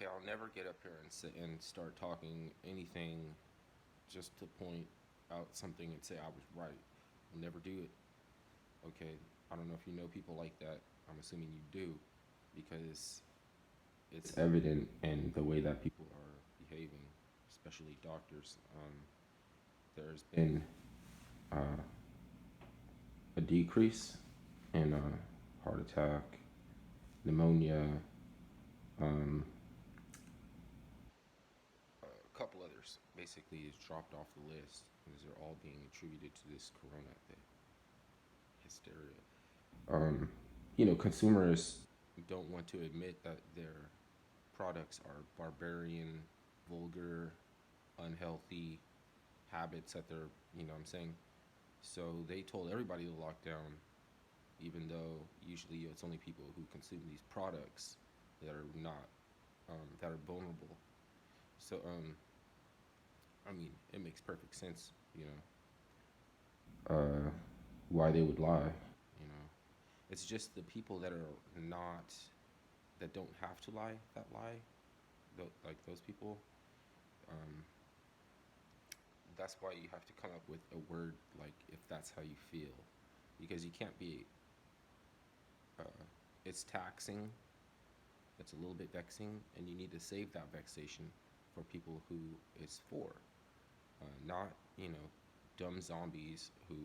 Okay, I'll never get up here and sit and start talking anything just to point out something and say I was right. I'll never do it. Okay, I don't know if you know people like that. I'm assuming you do, because it's evident in the way that people are behaving, especially doctors. There's been uh, a decrease in heart attack, pneumonia, um, a couple others. Basically, is dropped off the list because they're all being attributed to this corona hysteria. Um, consumers don't want to admit that their products are barbarian, vulgar, unhealthy habits that they're, what I'm saying. So they told everybody to lock down, even though usually it's only people who consume these products that are not, that are vulnerable. So, I mean, it makes perfect sense, why they would lie, you know. It's just the people that are not, that don't have to lie, that lie, like those people. Um, that's why you have to come up with a word like if that's how you feel, because you can't be. Uh, it's taxing. It's a little bit vexing, and you need to save that vexation for people who it's for, not dumb zombies who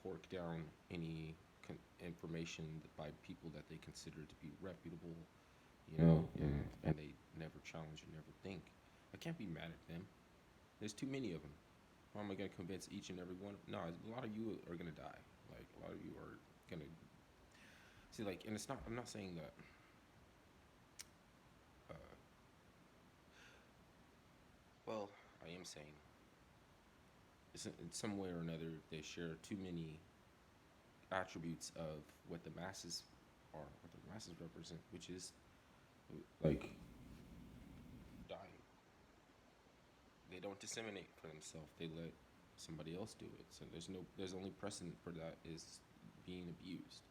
hork down any information by people that they consider to be reputable, and they never challenge and never think. I can't be mad at them. There's too many of them. How am I going to convince each and every one? No, a lot of you are going to die. Like, a lot of you are going to see, like, and it's not, I'm not saying that, uh, well, I am saying it's in some way or another they share too many attributes of what the masses are, what the masses represent, which is like dying. They don't disseminate for themselves. They let somebody else do it. So there's only precedent for that is being abused.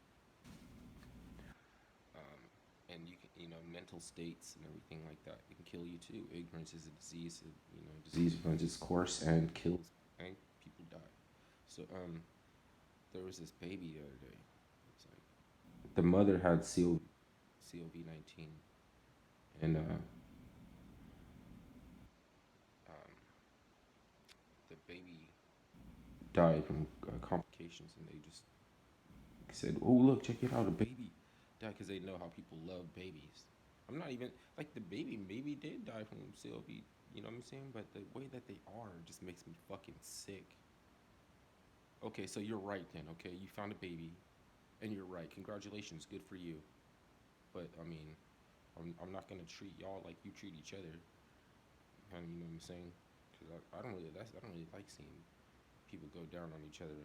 And you can, mental states and everything like that, it can kill you too. Ignorance is a disease. Disease runs its course and kills, and people die. So there was this baby the other day. It's like the mother had COVID-19, and um, the baby died from complications, and they just said, "Oh, look, check it out, a baby died," because they know how people love babies. I'm not even like the baby maybe did die from COV, you know what I'm saying? But the way that they are just makes me fucking sick. Okay, so you're right then. Okay, you found a baby, and you're right. Congratulations, good for you. But I mean, I'm not gonna treat y'all like you treat each other. You know what I'm saying? Because I don't really I don't really like seeing people go down on each other.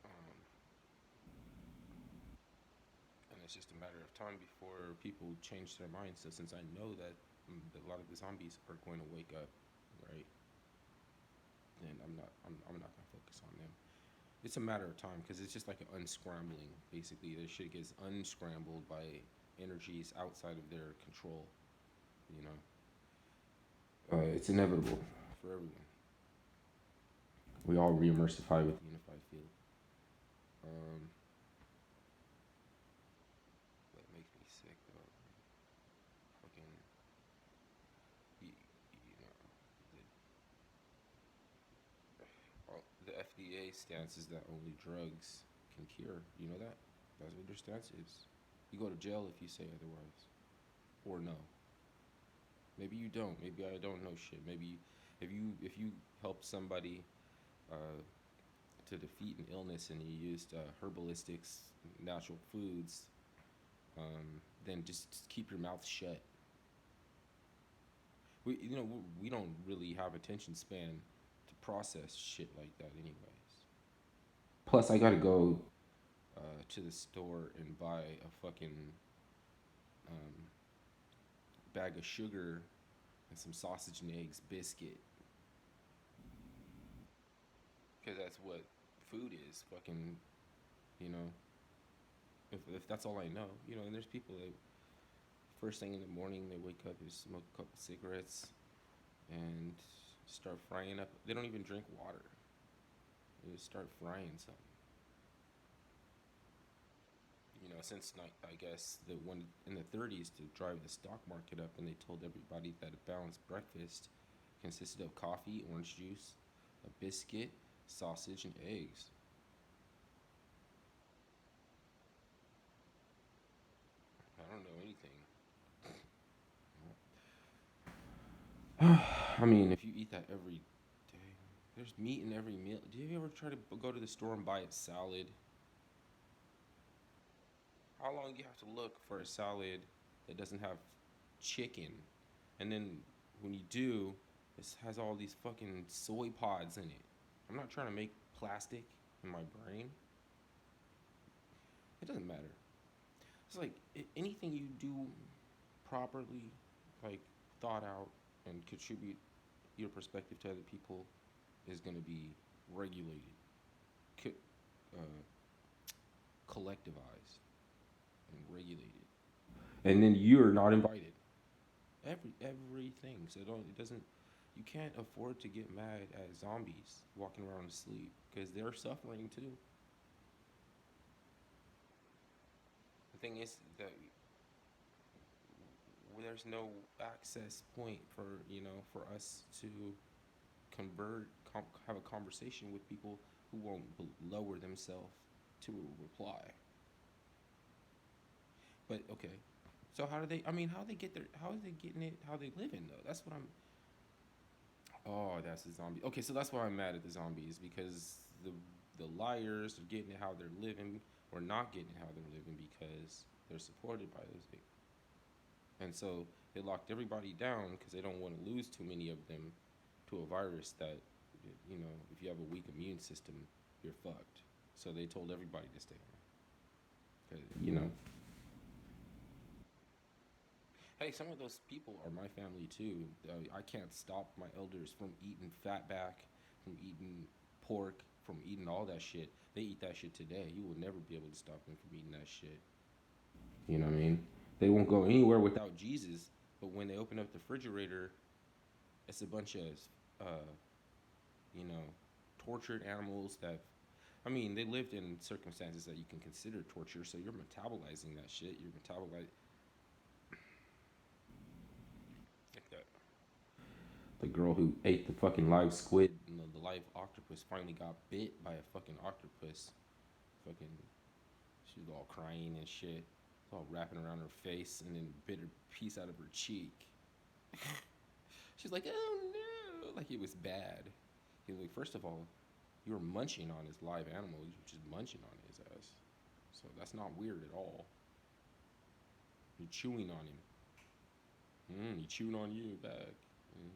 Um, and it's just a matter of time before people change their minds. So since I know that a lot of the zombies are going to wake up, right? Then I'm not gonna focus on them. It's a matter of time because it's just like an unscrambling. Basically, their shit gets unscrambled by energies outside of their control. You it's inevitable for everyone. We all re-immersify with the unified field. Um, that makes me sick though. Fucking, you, you know, the FDA stance is that only drugs can cure. You know that? That's what their stance is. You go to jail if you say otherwise, or no. Maybe you don't. Maybe I don't know shit. Maybe if you help somebody uh, to defeat an illness and you used herbalistics, natural foods, then just keep your mouth shut. We don't really have attention span to process shit like that, anyways. Plus, I gotta go to the store and buy a fucking um, bag of sugar and some sausage and eggs biscuit, because that's what food is. Fucking, you know, If that's all I know, you know. And there's people that first thing in the morning they wake up, they smoke a couple cigarettes and start frying up. They don't even drink water. They just start frying something. You know, since like I guess the one in the 30s to drive the stock market up, and they told everybody that a balanced breakfast consisted of coffee, orange juice, a biscuit, sausage, and eggs. I don't know anything. I mean, if you eat that every day, there's meat in every meal. Do you ever try to go to the store and buy a salad? How long do you have to look for a salad that doesn't have chicken? And then when you do, it has all these fucking soy pods in it. I'm not trying to make plastic in my brain. It doesn't matter. It's like anything you do properly, like thought out and contribute your perspective to other people is going to be regulated, co- uh, collectivized, and regulated. And then you're not invited. Everything. So it doesn't. You can't afford to get mad at zombies walking around asleep because they're suffering too. The thing is that there's no access point for for us to have a conversation with people who won't lower themselves to reply. But okay, so how do they? I mean, how they get their? How are they getting it? How they living though? That's what I'm. Oh, that's the zombie. Okay, so that's why I'm mad at the zombies because the liars are getting it how they're living or not getting it how they're living because they're supported by those people. And so they locked everybody down because they don't want to lose too many of them to a virus that, if you have a weak immune system, you're fucked. So they told everybody to stay home. 'Cause. Hey, some of those people are my family too. I can't stop my elders from eating fatback, from eating pork, from eating all that shit. They eat that shit today. You will never be able to stop them from eating that shit. You know what I mean? They won't go anywhere without Jesus. But when they open up the refrigerator, it's a bunch of, uh, you know, tortured animals that, I mean, they lived in circumstances that you can consider torture. So you're metabolizing that shit. You're metabolizing like that. The girl who ate the fucking live squid and the live octopus finally got bit by a fucking octopus. Fucking, she was all crying and shit. All wrapping around her face and then bit a piece out of her cheek. She's like, oh no, like it was bad. He was like, first of all, you were munching on his live animal. You were just munching on his ass. So that's not weird at all. You're chewing on him. He chewed on you back. Mm.